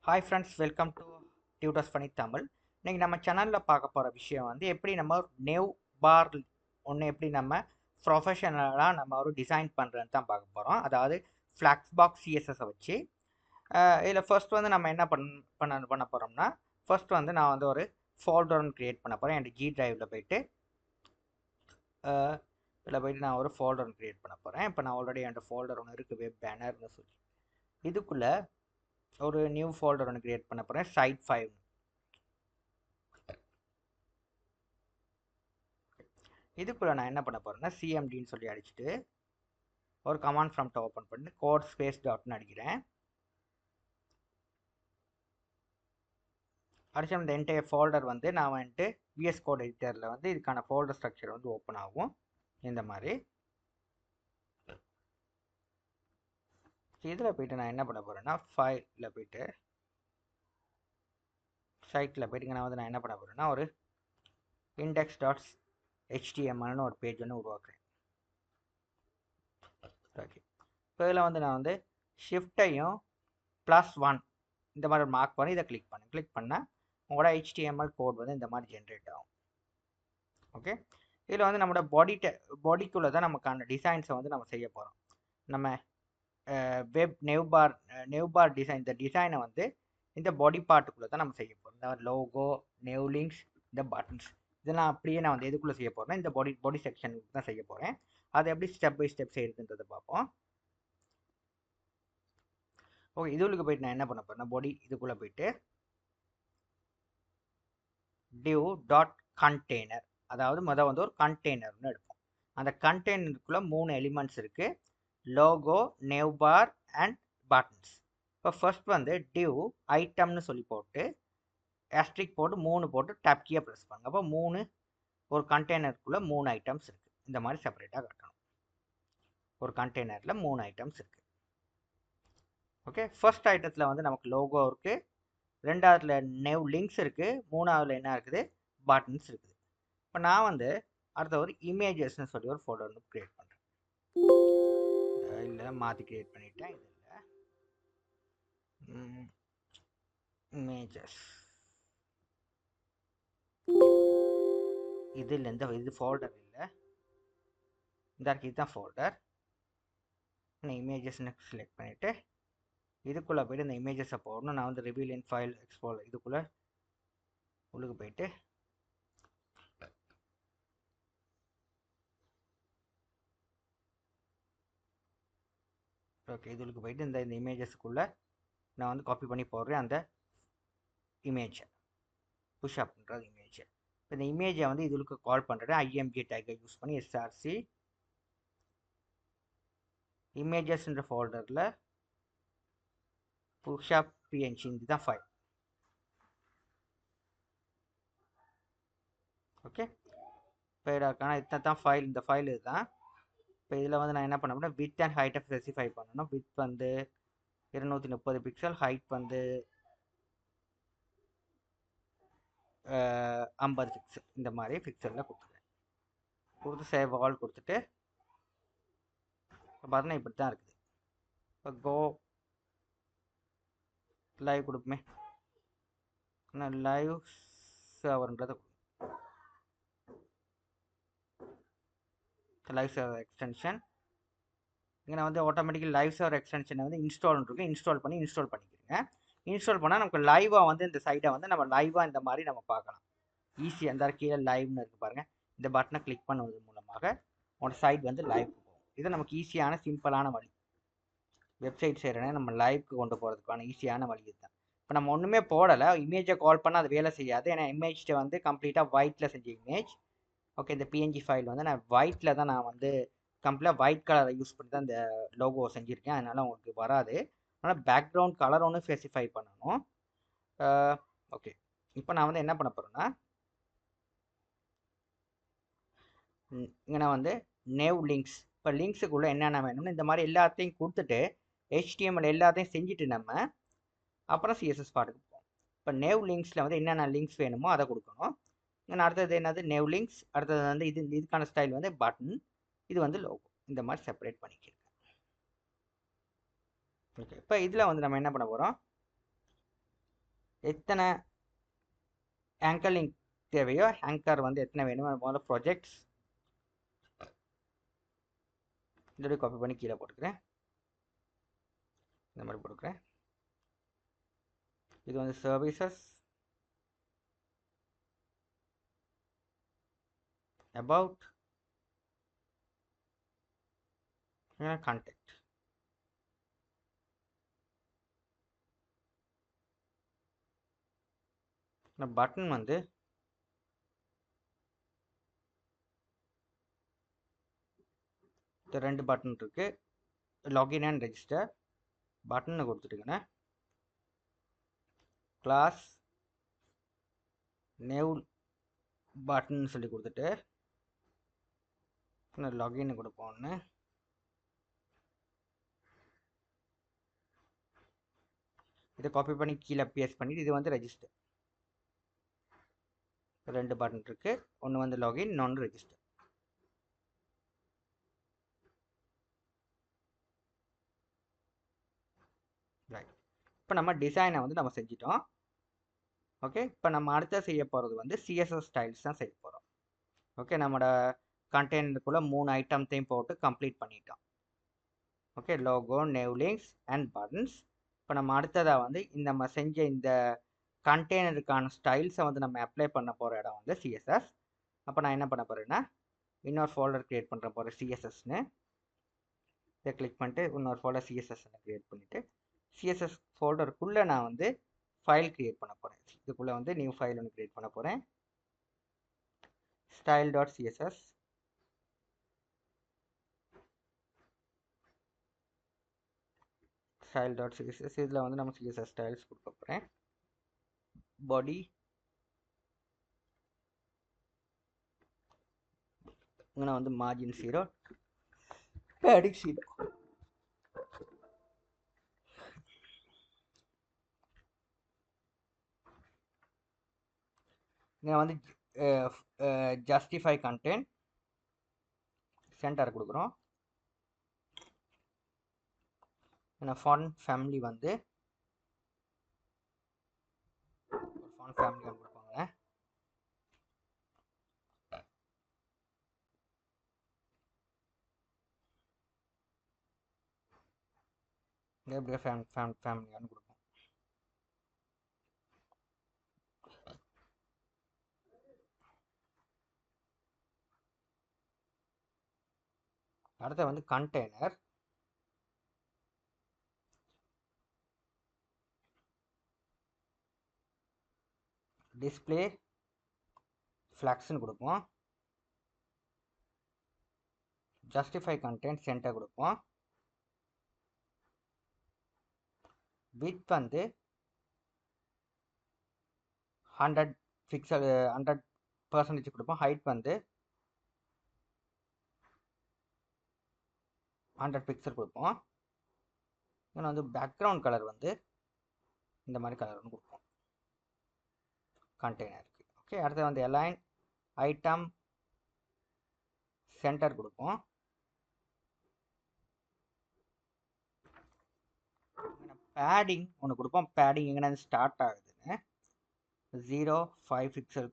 Hi friends, welcome to tutors பண்ணி தமிழ். இன்றைக்கி நம்ம சேனலில் பார்க்க போகிற விஷயம் வந்து எப்படி நம்ம நெவ் பார் ஒன்று எப்படி நம்ம ப்ரொஃபஷனலாக நம்ம ஒரு டிசைன் பண்ணுறதுன்னு தான் பார்க்க போகிறோம். அதாவது ஃப்ளாக்ஸ் பாக்ஸ் சிஎஸ்எஸை வச்சு இதில் ஃபர்ஸ்ட் வந்து நம்ம என்ன பண்ண போகிறோம்னா, ஃபர்ஸ்ட் வந்து நான் வந்து ஒரு ஃபோல்டர் ஒன்று க்ரியேட் பண்ண போகிறேன். என் ஜி டிரைவில் போயிட்டு இதில் போயிட்டு நான் ஒரு ஃபோல்டர் ஒன்று க்ரியேட் பண்ண போகிறேன். இப்போ நான் ஆல்ரெடி என்கிட்ட ஃபோல்டர் ஒன்று இருக்குது, வெப் பேனர்னு சொல்லி. இதுக்குள்ளே ஒரு நியூ ஃபோல்டர் ஒன்று க்ரியேட் பண்ண போகிறேன், சைட் 5. இதுக்குள்ளே நான் என்ன பண்ண போகிறேன்னா, சிஎம்டின்னு சொல்லி அடிச்சுட்டு ஒரு கமாண்ட் ப்ராம்ப்ட் ஓப்பன் பண்ணி கோட் ஸ்பேஸ் டாட்னு அடிக்கிறேன். அடிச்ச இந்த என்டையர் ஃபோல்டர் வந்து நான் வந்துட்டு விஎஸ் கோட் எடிட்டரில் வந்து இதுக்கான ஃபோல்டர் ஸ்ட்ரக்சர் வந்து ஓப்பன் ஆகும் இந்த மாதிரி. இதில் போயிட்டு நான் என்ன பண்ண போகிறேன்னா, ஃபைலில் போயிட்டு சைட்டில் போயிட்டு நான் என்ன பண்ண போகிறேன்னா, ஒரு இண்டெக்ஸ் டாட்ஸ் ஹெச்டிஎம்எல்னு ஒரு பேஜ் ஒன்று உருவாக்குறேன். ஓகே, இப்போ இதில் வந்து நான் வந்து ஷிஃப்டையும் +1 இந்த மாதிரி மார்க் பண்ணி இதை கிளிக் பண்ணால் உங்களோட HTML கோட் வந்து இந்த மாதிரி ஜென்ரேட் ஆகும். ஓகே, இதில் வந்து நம்மளோட பாடிக்குள்ளே தான் நமக்கான டிசைன்ஸை வந்து நம்ம செய்ய போகிறோம். நம்ம வெப் நெவ்பார் டிசைன், இந்த டிசைனை வந்து இந்த பாடி பார்ட்டுக்குள்ளே தான் நம்ம செய்ய போகிறோம். இந்த லோகோ, நெவ் லிங்க்ஸ், இந்த பட்டன்ஸ் இதெல்லாம் அப்படியே நான் வந்து எதுக்குள்ளே செய்ய போகிறேன்னா, இந்த பாடி செக்ஷனுக்கு தான் செய்ய போகிறேன். அதை எப்படி ஸ்டெப் பை ஸ்டெப் செய்யுதுன்றதை பார்ப்போம். ஓகே, இதுக்கு போயிட்டு நான் என்ன பண்ண போகிறேன்னா, பாடி இதுக்குள்ளே போயிட்டு div டாட் கண்டெய்னர், அதாவது வந்து ஒரு கண்டெய்னர்னு எடுப்போம். அந்த கண்டெய்னருக்குள்ளே 3 எலிமெண்ட்ஸ் இருக்குது, லோகோ, நெவ்பார் அண்ட் பட்டன்ஸ். இப்போ ஃபர்ஸ்ட் வந்து div ஐட்டம்னு சொல்லி போட்டு ஆஸ்ட்ரிக் போட்டு 3 போட்டு டேப் கீயை ப்ரெஸ் பண்ணுங்க. அப்போ 3 ஒரு கண்டெய்னருக்குள்ளே 3 ஐட்டம்ஸ் இருக்குது. இந்த மாதிரி செப்பரேட்டாக காட்டணும். ஒரு கண்டெய்னரில் 3 ஐட்டம்ஸ் இருக்குது. ஓகே, ஃபர்ஸ்ட் ஐட்டத்தில் வந்து நமக்கு லோகோ இருக்குது, ரெண்டாவதுல நெவ் லிங்க்ஸ் இருக்குது, மூணாவதுல என்ன இருக்குது, பட்டன்ஸ் இருக்குது. இப்போ நான் வந்து அடுத்த ஒரு இமேஜஸ்ன்னு சொல்லி ஒரு ஃபோட்டோ வந்து க்ரியேட் பண்ணுறேன். இல்லை மாற்றி க்ரியேட் பண்ணிட்டேன். இது இல்லை, இமேஜஸ் இது இல்லை, இது ஃபோல்டர் இல்லை, இந்த இதுதான் ஃபோல்டர். நான் இமேஜஸ்ன்னு செலக்ட் பண்ணிவிட்டு இதுக்குள்ளே போய்ட்டு இந்த இமேஜஸை போடணும். நான் வந்து ரிவீல் இன் ஃபைல் எக்ஸ்ப்ளோர் இதுக்குள்ளே உள்ளுக்கு போயிட்டு ஓகே, இதுக்கு போயிட்டு இந்த இமேஜஸ்க்குள்ளே நான் வந்து காப்பி பண்ணி போடுறேன் அந்த இமேஜை, புஷ் அப்ன்றது இமேஜை. இப்போ இந்த இமேஜை வந்து இதுக்கு கால் பண்ணுறேன், ஐஎம்ஜி டேக்கை யூஸ் பண்ணி எஸ்ஆர்சி இமேஜஸ்ன்ற ஃபோல்டரில் புஷ்அப் பிஎன்ஜி இதுதான் ஃபைல். ஓகே, இப்போ இதுக்கான இதுதான் ஃபைல், இந்த ஃபைல் இதுதான். இப்போ இதில் வந்து நான் என்ன பண்ண முடியும், வித் அண்ட் ஹைட்டை ஸ்பெசிஃபை பண்ணணும். வித் வந்து 230 பிக்சல், ஹைட் வந்து 50 பிக்சல், இந்த மாதிரி பிக்சலில் கொடுத்து சேவ் ஆல் கொடுத்துட்டு இப்போ பார்த்தீங்கன்னா இப்படி தான் இருக்குது. இப்போ கோ லைவ் கொடுப்போமே, நான் லைவ் சர்வர்ன்றதை லைவ் சர்வர் எக்ஸ்டென்ஷன் இங்கே நான் வந்து ஆட்டோமேட்டிக்கலி லைவ் சர்வர் எக்ஸ்டென்ஷனை வந்து இன்ஸ்டால் பண்ணிக்கிறேங்க. இன்ஸ்டால் பண்ணால் நமக்கு லைவாக வந்து இந்த சைடை வந்து நம்ம லைவாக இந்த மாதிரி நம்ம பார்க்கலாம். ஈஸியாக அந்த கீழே லைவ்னு இருக்குது பாருங்கள், இந்த பட்டனை கிளிக் பண்ணுவது மூலமாக உங்களோட சைட் வந்து லைவ் போகும். இது நமக்கு ஈஸியான சிம்பிளான வழி. வெப்சைட் செய்கிறேன்னா நம்ம லைவ்க்கு கொண்டு போகிறதுக்கான ஈஸியான வழி இதுதான். இப்போ நம்ம ஒன்றுமே போடலை, இமேஜை கால் பண்ணால் அது வேலை செய்யாது. ஏன்னா இமேஜை வந்து கம்ப்ளீட்டாக ஒயிட்டில் செஞ்ச இமேஜ். ஓகே, இந்த பிஎன்ஜி ஃபைல் வந்து நான் ஒயிட்டில் தான் நான் வந்து கம்ப்ளீட்டாக ஒயிட் கலரை யூஸ் பண்ணி தான் இந்த லோகோ செஞ்சுருக்கேன். அதனால் உங்களுக்கு வராது. அதனால் பேக்ரவுண்ட் கலர் ஒன்று ஸ்பெசிஃபை பண்ணணும். ஓகே, இப்போ நான் வந்து என்ன பண்ண போகிறேன்னா, இங்கே நான் வந்து நெவ் லிங்க்ஸ், இப்போ லிங்க்ஸுக்குள்ளே என்னென்ன வேணும்னு இந்த மாதிரி எல்லாத்தையும் கொடுத்துட்டு HTML எல்லாத்தையும் செஞ்சுட்டு நம்ம அப்புறம் சிஎஸ்எஸ் பாட்டுக்கு போவோம். இப்போ நெவ் லிங்க்ஸில் வந்து என்னென்ன லிங்க்ஸ் வேணுமோ அதை கொடுக்கணும். அடுத்தது என்னது நெவ் லிங்க்ஸ், அடுத்தது வந்து இதுக்கான ஸ்டைல் வந்து பட்டன், இது வந்து லோகோ, இந்த மாதிரி செப்பரேட் பண்ணிக்கிறேன். ஓகே, இப்போ இதில் வந்து நம்ம என்ன பண்ண போகிறோம், எத்தனை ஆங்கர் லிங்க் தேவையோ ஆங்கர் வந்து எத்தனை வேணுமோ முதல்ல ப்ராஜெக்ட்ஸ் இதோட காப்பி பண்ணி கீழே போட்டுக்கிறேன். இந்த மாதிரி போட்டுக்கிறேன். இது வந்து சர்வீசஸ் about contact. இந்த பட்டன் வந்து இந்த ரெண்டு பட்டன் இருக்கு. லாகின் அண்ட் ரெஜிஸ்டர் பட்டனை கொடுத்துட்டுங்கன்னா கிளாஸ் நியூ பட்டன் சொல்லி கொடுத்துட்டு லாகின் கொடுப்போம்னு இதை காப்பி பண்ணி கீழே பேஸ்ட் பண்ணிட்டு இது வந்து ரெஜிஸ்டர். ரெண்டு பட்டன் இருக்கு. ஒன்று வந்து லாகின், இன்னொன்று ரெஜிஸ்டர். ரைட். இப்போ நம்ம டிசைனை வந்து நம்ம செஞ்சிட்டோம். ஓகே, இப்போ நம்ம அடுத்த செய்ய போகிறது வந்து சிஎஸ்எஸ் ஸ்டைல்ஸ் தான் செய்ய போகிறோம். ஓகே, நம்மளோட கண்டெய்னருக்குள்ளே 3 ஐட்டம்ஸையும் போட்டு கம்ப்ளீட் பண்ணிட்டோம். Okay, logo, nav links and buttons. இப்போ நம்ம அடுத்ததாக வந்து நம்ம செஞ்ச இந்த கண்டெய்னருக்கான ஸ்டைல்ஸை வந்து நம்ம அப்ளை பண்ண போகிற இடம் வந்து சிஎஸ்எஸ். அப்போ நான் என்ன பண்ண போகிறேன்னா இன்னொரு ஃபோல்டர் க்ரியேட் பண்ணுற போகிறேன் சிஎஸ்எஸ்ன்னு. இதை கிளிக் பண்ணிட்டு இன்னொரு ஃபோல்டர் சிஎஸ்எஸ்ன்னு க்ரியேட் பண்ணிவிட்டு சிஎஸ்எஸ் ஃபோல்டருக்குள்ளே நான் வந்து ஃபைல் க்ரியேட் பண்ண போகிறேன். இதுக்குள்ளே வந்து நியூ ஃபைல் ஒன்று க்ரியேட் பண்ண போகிறேன். style.css style.css இதில் வந்து நம்ம CSS ஸ்டைல்ஸ் கொடுக்க போகிறேன். பாடி இங்கே வந்து மார்ஜின் 0, பேடிங் 0. இங்கே வந்து ஜஸ்டிஃபை கண்டென்ட் சென்டர் கொடுக்குறோம். ஃபாண்ட் ஃபேமிலி வந்து ஃபாண்ட் ஃபேமிலி கொடுப்பாங்க. இங்கே எப்படியே ஃபேமிலியானு கொடுப்போம். அடுத்து வந்து கண்டெய்னர் டிஸ்பிளே ஃப்ளாக்ஸ்ன்னு கொடுப்போம். ஜஸ்டிஃபை கண்டென்ட் சென்டர் கொடுப்போம். வித் வந்து 100 பிக்சல் 100% கொடுப்போம். ஹைட் வந்து 100 பிக்சல் கொடுப்போம். இன்னும் வந்து பேக்ரவுண்ட் கலர் வந்து இந்த மாதிரி கலர் ஒன்று கொடுப்போம் கண்டெய்னருக்கு. ஓகே, அடுத்து வந்து அலைன் ஐட்டம் சென்டர் கொடுப்போம். பேடிங் ஒன்று கொடுப்போம். பேடிங் எங்கன்னா ஸ்டார்ட் ஆகுதுன்னு 0.5 பிக்சல்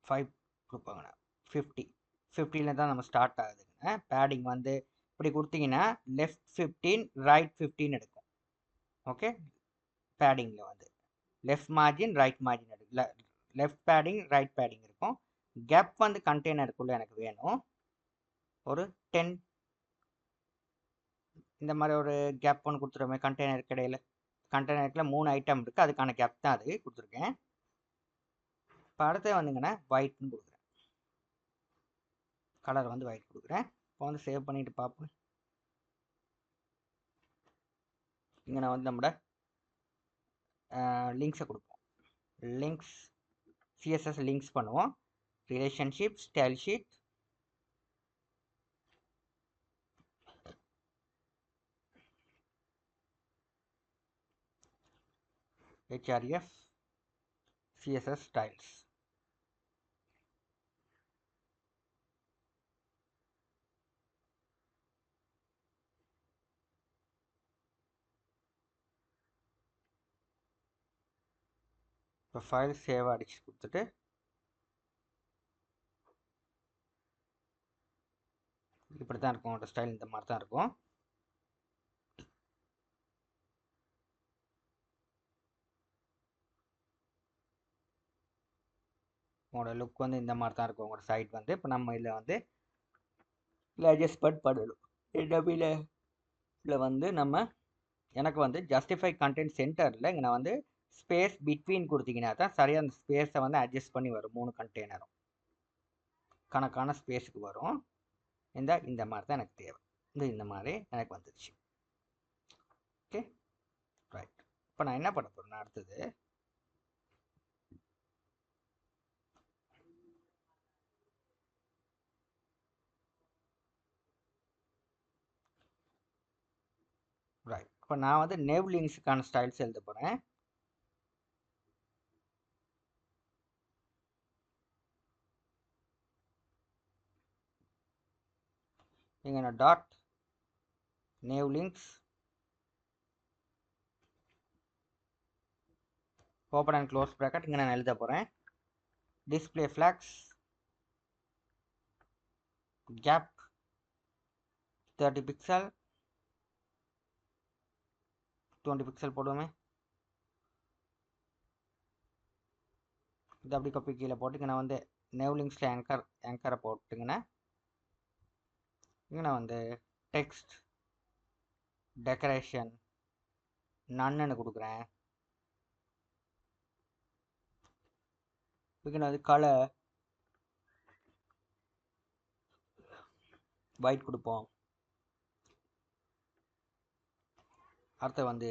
5 கொடுப்பாங்கண்ணா. 50 தான் நம்ம ஸ்டார்ட் ஆகுதுங்க. பேடிங் வந்து இப்படி கொடுத்தீங்கன்னா லெஃப்ட் 15 ரைட் 15 எடுக்கும். ஓகே, பேடிங்கில் வந்து லெஃப்ட் மார்ஜின் ரைட் மார்ஜின் எடுக்கும். லெஃப்ட் பேடிங் ரைட் பேடிங் இருக்கும். கேப் வந்து கண்டெய்னருக்குள்ளே எனக்கு வேணும் ஒரு 10. இந்த மாதிரி ஒரு கேப் ஒன்று கொடுத்துருவேன் கண்டெய்னருக்கு இடையில. கண்டெய்னருக்குள்ள 3 ஐட்டம் இருக்குது, அதுக்கான கேப் தான் அது கொடுத்துருக்கேன். இப்போ அடுத்து வந்துங்கன்னா ஒயிட்னு கொடுக்குறேன். கலர் வந்து ஒயிட் கொடுக்குறேன். இப்போ வந்து சேவ் பண்ணிட்டு பார்ப்போம். இங்கே நான் வந்து நம்மளோட லிங்க்ஸை கொடுப்போம். லிங்க்ஸ் சிஎஸ்எஸ் லிங்க்ஸ் பண்ணுவோம். Relationship style sheet href css styles. இப்போ ஃபைல் சேவ் அடிச்சு கொடுத்துட்டு இப்படி தான் இருக்கும். உங்களோட ஸ்டைல் இந்த மாதிரி தான் இருக்கும். உங்களோட லுக் வந்து இந்த மாதிரி தான் இருக்கும். உங்களோட சைட் வந்து இப்போ நம்ம இதில் வந்து அட்ஜஸ்ட்மெண்ட் பண்ணணும். இதில் வந்து நம்ம எனக்கு வந்து ஜஸ்டிஃபை கண்டென்ட் சென்டரில் இங்கே நான் வந்து ஸ்பேஸ் பிட்வீன் கொடுத்தீங்கன்னா தான் சரியாக அந்த ஸ்பேஸை வந்து அட்ஜஸ்ட் பண்ணி வரும். 3 கண்டெய்னரும் கணக்கான ஸ்பேஸுக்கு வரும். இந்த மாதிரி தான் எனக்கு தேவை. இந்த மாதிரி எனக்கு வந்துடுச்சு. Okay right. இப்போ நான் என்ன பண்ண போகிறேன்னா அடுத்தது ரைட். இப்போ நான் வந்து நேவ் லிங்க்ஸுக்கான ஸ்டைல்ஸ் எழுத போகிறேன். இங்கே நான் dot nav links open and close bracket இங்கே நான் எழுத போகிறேன். Display flex gap 30 pixel 20 pixel போடுவோமே. இது அப்படி காப்பி கீழே போட்டு நான் வந்து நேவ் லிங்க்ஸில் ஆங்கரை போட்டுங்கன்னா இங்கே நான் வந்து டெக்ஸ்ட் டெக்கரேஷன் நன்னு கொடுக்குறேன். இங்கே நான் வந்து கலர் ஒயிட் கொடுப்போம். அடுத்து வந்து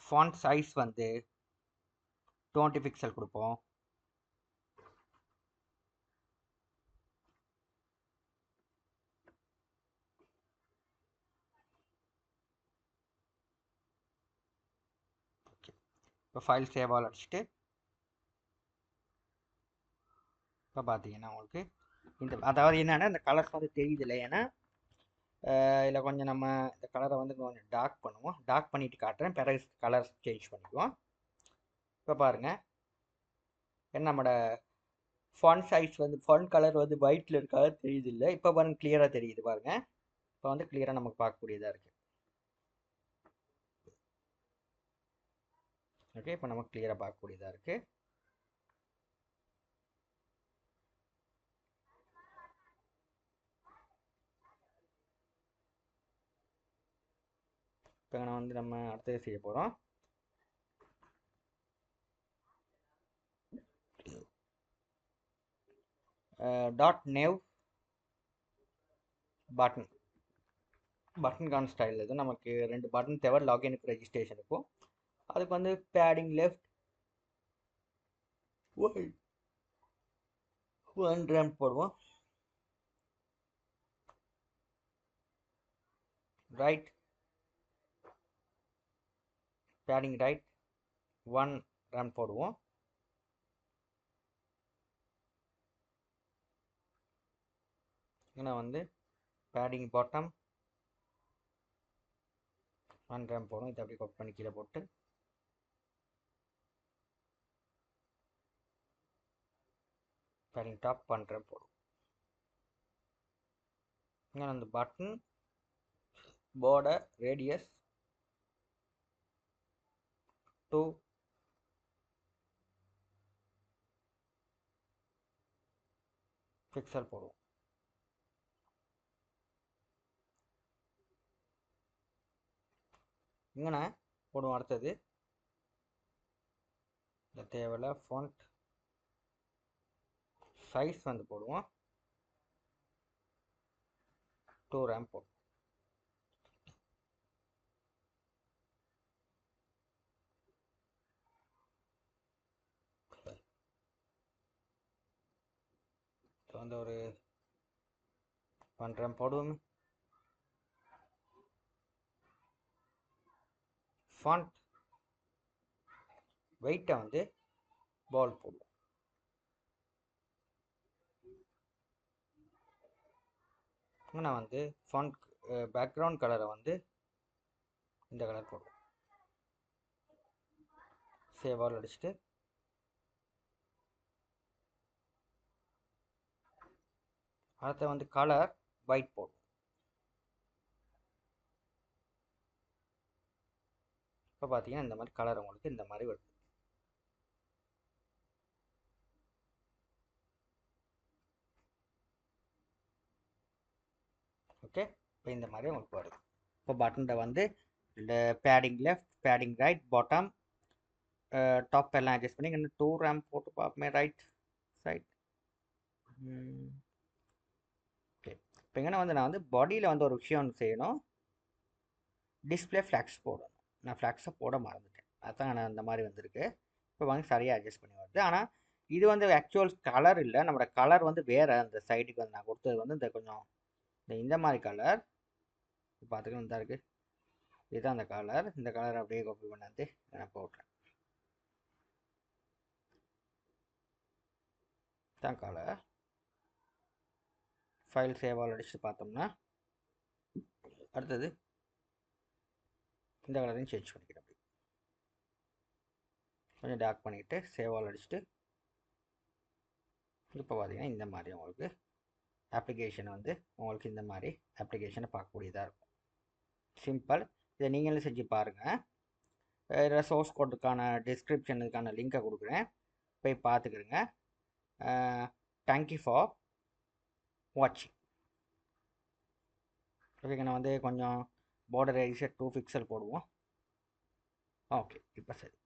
ஃபாண்ட் சைஸ் வந்து 20 பிக்சல் கொடுப்போம். ஓகே. இப்போ ஃபைல் சேவ் ஆல் அடிச்சுட்டு இப்போ பார்த்தீங்கன்னா உங்களுக்கு அதாவது என்னென்னா இந்த கலர்ஸ் வந்து தெரியுது இல்லை. ஏன்னா இதில் கொஞ்சம் நம்ம இந்த கலரை வந்து கொஞ்சம் டார்க் பண்ணுவோம். டார்க் பண்ணிவிட்டு காட்டுறேன். பிறகு கலர்ஸ் சேஞ்ச் பண்ணிக்குவோம். இப்போ பாருங்கள் என்ன நம்மளோட ஃபாண்ட் சைஸ் வந்து ஃபாண்ட் கலர் வந்து ஒயிட்டில் இருக்காது தெரியுது இல்லை. இப்போ பாருங்கள் கிளியராக தெரியுது பாருங்கள். இப்போ வந்து கிளியராக நமக்கு பார்க்கக்கூடியதாக இருக்குது. ஓகே. இப்போ நமக்கு கிளியராக பார்க்கக்கூடியதாக இருக்குது. இப்போ நான் வந்து நம்ம அடுத்தது செய்ய போகிறோம். டாட் நேவ் பட்டனுக்கான ஸ்டைல் இது. நமக்கு 2 பட்டன் தேவை லாகினுக்கு ரெஜிஸ்ட்ரேஷனுக்கும். அதுக்கு வந்து பேடிங் லெஃப்ட் 1 ரேம் போடுவோம். ரைட் பேடிங் ரைட் 1 ரேம் போடுவோம். ஏன்னா வந்து பேடிங் பாட்டம் 1 ரேம் போடும். இதை அப்படி கட் பண்ணி கீழே போட்டு பேடிங் டாப் 1 ரேம் போடும். இங்கே அந்த பட்டன் border radius 2 பிக்சல் போடுவோம். இங்கே போடுவோம். அடுத்தது இந்த தேவையில்ல ஃபாண்ட் சைஸ் வந்து போடுவோம். 2 ரேம் போடுவோம். வந்து ஒரு 1 ரேம் போடுவோம். ஃபாண்ட் வெயிட்டை வந்து பால் போடுவோம். நான் வந்து ஃபாண்ட் பேக்ரவுண்ட் கலரை வந்து இந்த கலர் போடுவோம். சேவ் ஆல் அடிச்சுட்டு அடுத்து வந்து கலர் ஒயிட் போடும். இப்போ பார்த்தீங்கன்னா இந்த மாதிரி கலர் உங்களுக்கு இந்த மாதிரி வருது. ஓகே, இப்போ இந்த மாதிரி உங்களுக்கு வருது. இப்போ பட்டனில் வந்து இந்த padding left, padding right, bottom, top எல்லாம் அட்ஜஸ்ட் பண்ணி இன்னும் 2 ரேம் போட்டு பார்ப்போமே. Right side. ஓகே, இப்போ எங்கன்னா வந்து நான் வந்து பாடியில் வந்து ஒரு விஷயம் ஒன்று செய்யணும். டிஸ்பிளே ஃப்ளாக்ஸ் போடணும். நான் ஃப்ளாக்ஸை போட மறந்துட்டேன், அதான் நான் அந்த மாதிரி வந்திருக்கு. இப்போ வந்து சரியாக அட்ஜஸ்ட் பண்ணி வருது. ஆனால் இது வந்து ஆக்சுவல் கலர் இல்லை, நம்மளோட கலர் வந்து வேறு. அந்த சைடுக்கு வந்து நான் கொடுத்தது வந்து இந்த கொஞ்சம் இந்த மாதிரி கலர் பார்த்துக்கலாம் தான் இருக்குது. இதுதான் அந்த கலர். இந்த கலர் அப்படியே காப்பி பண்ணாந்து நான் போட்டுறேன். தான் கலர். ஃபைல் சேவ் ஆல் அடிச்சுட்டு பார்த்தோம்னா அடுத்தது இந்த கலரையும் சேஞ்ச் பண்ணிக்கிறேன். அப்படி கொஞ்சம் டார்க் பண்ணிக்கிட்டு சேவ் ஆல் அடிச்சுட்டு இப்போ பார்த்தீங்கன்னா இந்த மாதிரி உங்களுக்கு அப்ளிகேஷன் வந்து உங்களுக்கு இந்த மாதிரி அப்ளிகேஷனை பார்க்கக்கூடியதாக இருக்கும். சிம்பிள். இதை நீங்களும் செஞ்சு பாருங்கள். இதில் சோர்ஸ் கோடுக்கான டிஸ்கிரிப்ஷனுக்கான லிங்கை கொடுக்குறேன், போய் பார்த்துக்கிறேங்க. தேங்க்யூ ஃபார் வாட்சிங். ஓகேங்க, நான் வந்து கொஞ்சம் பார்டர் ஏரியா 2 பிக்சல் போடுவோம். ஓகே, இப்போ சரி.